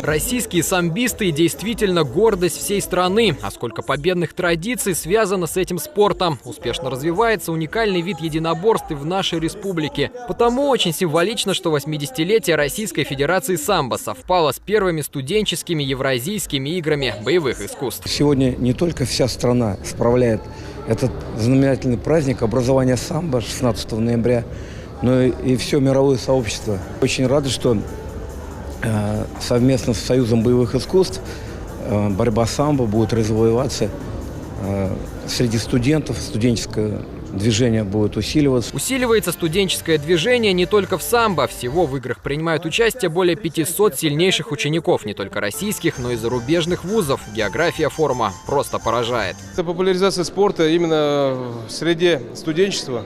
Российские самбисты действительно гордость всей страны. А сколько победных традиций связано с этим спортом. Успешно развивается уникальный вид единоборств и в нашей республике. Потому очень символично, что 80-летие Российской Федерации самбо совпало с первыми студенческими евразийскими играми боевых искусств. Сегодня не только вся страна справляет этот знаменательный праздник образования самбо 16 ноября, но и все мировое сообщество. Очень рады, что совместно с Союзом боевых искусств борьба самбо будет развиваться среди студентов, студенческое движение будет усиливаться. Усиливается студенческое движение не только в самбо. Всего в играх принимают участие более 500 сильнейших учеников, не только российских, но и зарубежных вузов. География форума просто поражает. Это популяризация спорта именно в среде студенчества,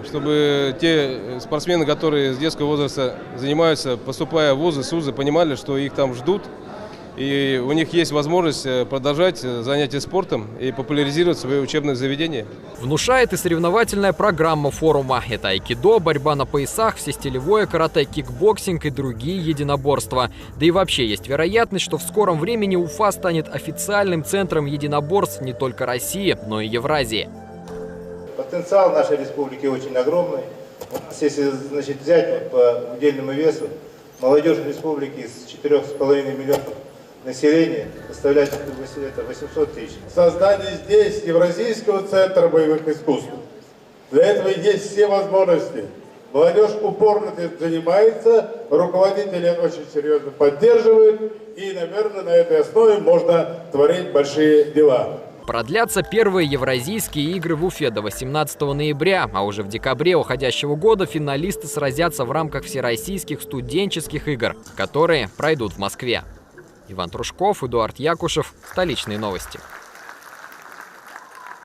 чтобы те спортсмены, которые с детского возраста занимаются, поступая в вузы, СУЗы, понимали, что их там ждут, и у них есть возможность продолжать занятия спортом и популяризировать свои учебные заведения. Внушает и соревновательная программа форума. Это айкидо, борьба на поясах, всестилевое карате, кикбоксинг и другие единоборства. Да и вообще есть вероятность, что в скором времени Уфа станет официальным центром единоборств не только России, но и Евразии. Потенциал нашей республики очень огромный. Если взять по удельному весу, молодежь республики из 4,5 миллионов населения составляет 800 тысяч. Создание здесь Евразийского центра боевых искусств. Для этого есть все возможности. Молодежь упорно этим занимается, руководители очень серьезно поддерживают, и, наверное, на этой основе можно творить большие дела. Продлятся первые евразийские игры в Уфе до 18 ноября, а уже в декабре уходящего года финалисты сразятся в рамках всероссийских студенческих игр, которые пройдут в Москве. Иван Трушков, Эдуард Якушев. Столичные новости.